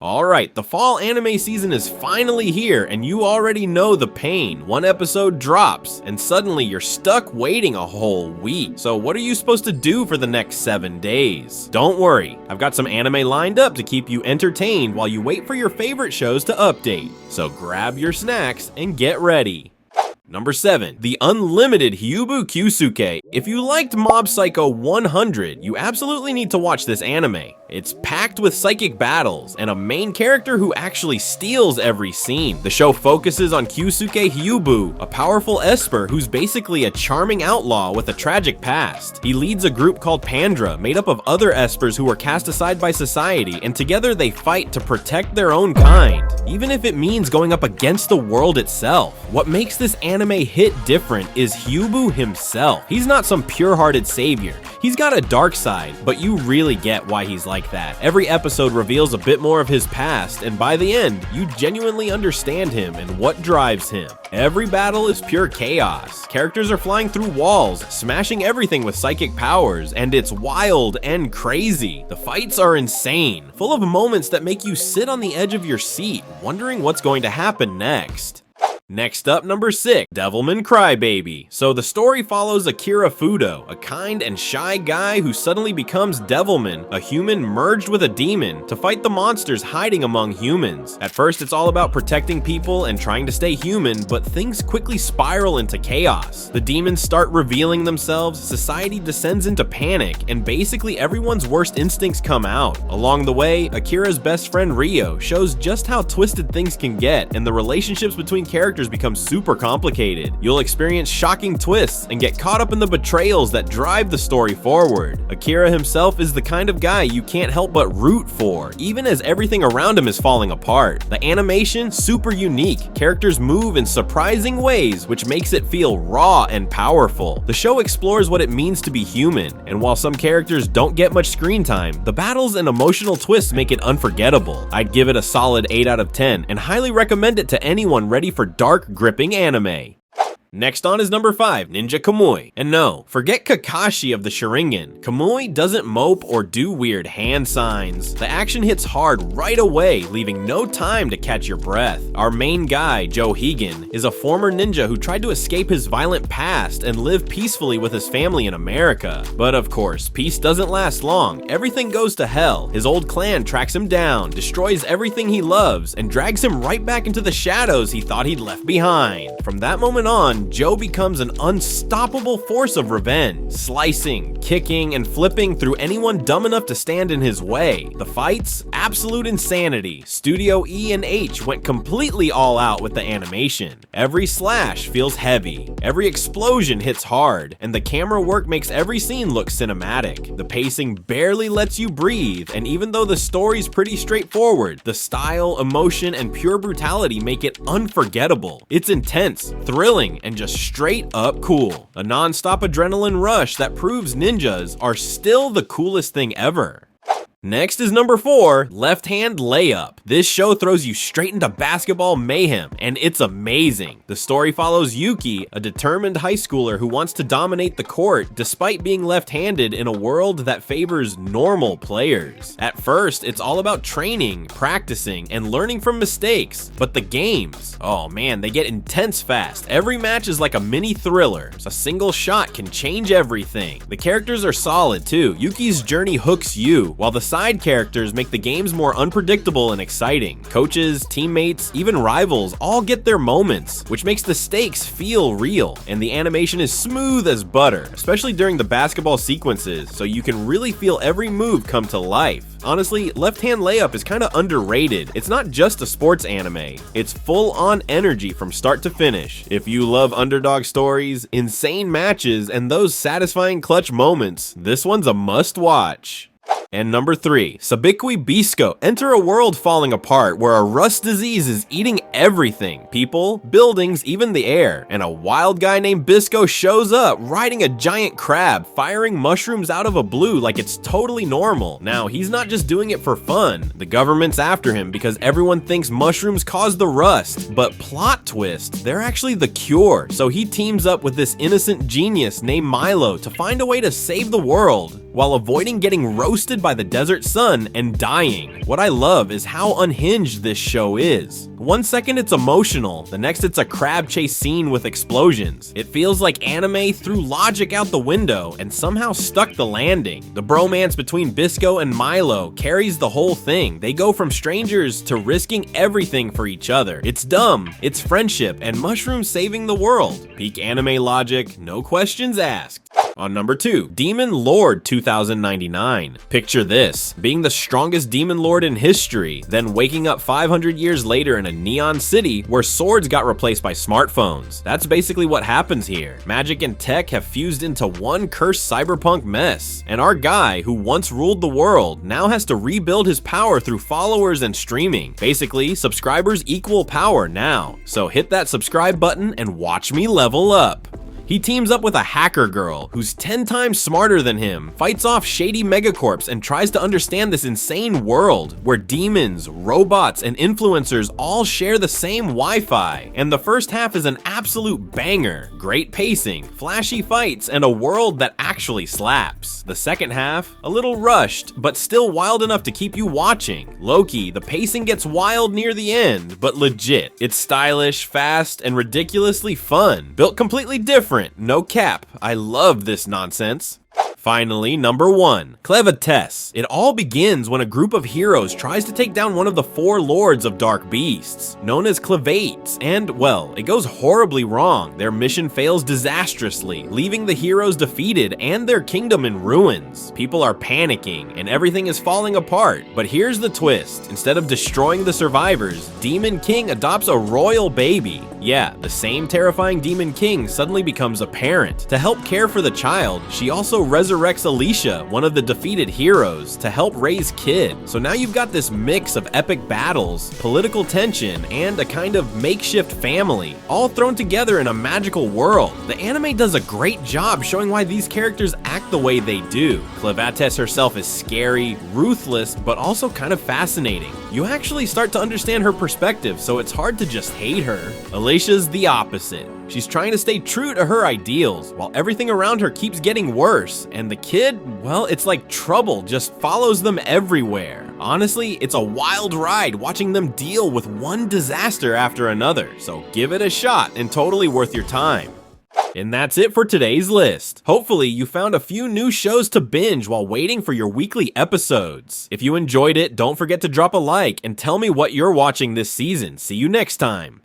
Alright, the fall anime season is finally here, and you already know the pain. One episode drops, and suddenly you're stuck waiting a whole week. So what are you supposed to do for the next 7 days? Don't worry, I've got some anime lined up to keep you entertained while you wait for your favorite shows to update. So grab your snacks and get ready. Number 7. The Unlimited Hyoubu Kyousuke. If you liked Mob Psycho 100, you absolutely need to watch this anime. It's packed with psychic battles and a main character who actually steals every scene. The show focuses on Kyousuke Hyoubu, a powerful esper who's basically a charming outlaw with a tragic past. He leads a group called Pandra, made up of other espers who were cast aside by society, and together they fight to protect their own kind, even if it means going up against the world itself. What makes this anime hit different is Hyoubu himself. He's not some pure-hearted savior. He's got a dark side, but you really get why he's like that. Every episode reveals a bit more of his past, and by the end, you genuinely understand him and what drives him. Every battle is pure chaos. Characters are flying through walls, smashing everything with psychic powers, and it's wild and crazy. The fights are insane, full of moments that make you sit on the edge of your seat, wondering what's going to happen next. Next up, number 6, Devilman Crybaby. So the story follows Akira Fudo, a kind and shy guy who suddenly becomes Devilman, a human merged with a demon, to fight the monsters hiding among humans. At first, it's all about protecting people and trying to stay human, but things quickly spiral into chaos. The demons start revealing themselves, society descends into panic, and basically everyone's worst instincts come out. Along the way, Akira's best friend Ryo shows just how twisted things can get, and the relationships between characters become super complicated. You'll experience shocking twists and get caught up in the betrayals that drive the story forward. Akira himself is the kind of guy you can't help but root for, even as everything around him is falling apart. The animation, super unique. Characters move in surprising ways, which makes it feel raw and powerful. The show explores what it means to be human, and while some characters don't get much screen time, the battles and emotional twists make it unforgettable. I'd give it a solid 8 out of 10, and highly recommend it to anyone ready for dark, gripping anime. Next on is number 5, Ninja Kamui. And no, forget Kakashi of the Sharingan. Kamui doesn't mope or do weird hand signs. The action hits hard right away, leaving no time to catch your breath. Our main guy, Joe Higan, is a former ninja who tried to escape his violent past and live peacefully with his family in America. But of course, peace doesn't last long. Everything goes to hell. His old clan tracks him down, destroys everything he loves, and drags him right back into the shadows he thought he'd left behind. From that moment on, Joe becomes an unstoppable force of revenge, slicing, kicking, and flipping through anyone dumb enough to stand in his way. The fights? Absolute insanity. Studio E and H went completely all out with the animation. Every slash feels heavy, every explosion hits hard, and the camera work makes every scene look cinematic. The pacing barely lets you breathe, and even though the story's pretty straightforward, the style, emotion, and pure brutality make it unforgettable. It's intense, thrilling, and just straight up cool. A non-stop adrenaline rush that proves ninjas are still the coolest thing ever. Next is number 4, Left Hand Layup. This show throws you straight into basketball mayhem, and it's amazing. The story follows Yuki, a determined high schooler who wants to dominate the court despite being left-handed in a world that favors normal players. At first, it's all about training, practicing, and learning from mistakes, but the games, oh man, they get intense fast. Every match is like a mini thriller. A single shot can change everything. The characters are solid too. Yuki's journey hooks you, while the side characters make the games more unpredictable and exciting. Coaches, teammates, even rivals all get their moments, which makes the stakes feel real, and the animation is smooth as butter, especially during the basketball sequences, so you can really feel every move come to life. Honestly, Left Hand Layup is kinda underrated. It's not just a sports anime, it's full-on energy from start to finish. If you love underdog stories, insane matches, and those satisfying clutch moments, this one's a must-watch. And number 3, Sabikui Bisco. Enter a world falling apart where a rust disease is eating everything. People, buildings, even the air. And a wild guy named Bisco shows up riding a giant crab, firing mushrooms out of a blue like it's totally normal. Now, he's not just doing it for fun. The government's after him because everyone thinks mushrooms cause the rust. But plot twist, they're actually the cure. So he teams up with this innocent genius named Milo to find a way to save the world while avoiding getting roasted surrounded by the desert sun and dying. What I love is how unhinged this show is. One second it's emotional, the next it's a crab chase scene with explosions. It feels like anime threw logic out the window and somehow stuck the landing. The bromance between Bisco and Milo carries the whole thing. They go from strangers to risking everything for each other. It's dumb, it's friendship, and mushrooms saving the world. Peak anime logic, no questions asked. On number 2, Demon Lord 2099. Picture this, being the strongest demon lord in history, then waking up 500 years later in a neon city where swords got replaced by smartphones. That's basically what happens here. Magic and tech have fused into one cursed cyberpunk mess, and our guy, who once ruled the world, now has to rebuild his power through followers and streaming. Basically, subscribers equal power now. So hit that subscribe button and watch me level up. He teams up with a hacker girl who's 10 times smarter than him, fights off shady megacorps, and tries to understand this insane world where demons, robots, and influencers all share the same Wi-Fi. And the first half is an absolute banger. Great pacing, flashy fights, and a world that actually slaps. The second half, a little rushed, but still wild enough to keep you watching. Low-key, the pacing gets wild near the end, but legit. It's stylish, fast, and ridiculously fun. Built completely different. No cap. I love this nonsense. Finally, number 1, Clevatess. It all begins when a group of heroes tries to take down one of the 4 lords of dark beasts, known as Clevatess, and, well, it goes horribly wrong. Their mission fails disastrously, leaving the heroes defeated and their kingdom in ruins. People are panicking, and everything is falling apart. But here's the twist. Instead of destroying the survivors, Demon King adopts a royal baby. Yeah, the same terrifying Demon King suddenly becomes a parent. To help care for the child, she also resurrects Alicia, one of the defeated heroes, to help raise Kid. So now you've got this mix of epic battles, political tension, and a kind of makeshift family, all thrown together in a magical world. The anime does a great job showing why these characters act the way they do. Clevatess herself is scary, ruthless, but also kind of fascinating. You actually start to understand her perspective, so it's hard to just hate her. Alicia's the opposite. She's trying to stay true to her ideals, while everything around her keeps getting worse, and the kid, well, it's like trouble just follows them everywhere. Honestly, it's a wild ride watching them deal with one disaster after another, so give it a shot and totally worth your time. And that's it for today's list. Hopefully you found a few new shows to binge while waiting for your weekly episodes. If you enjoyed it, don't forget to drop a like and tell me what you're watching this season. See you next time.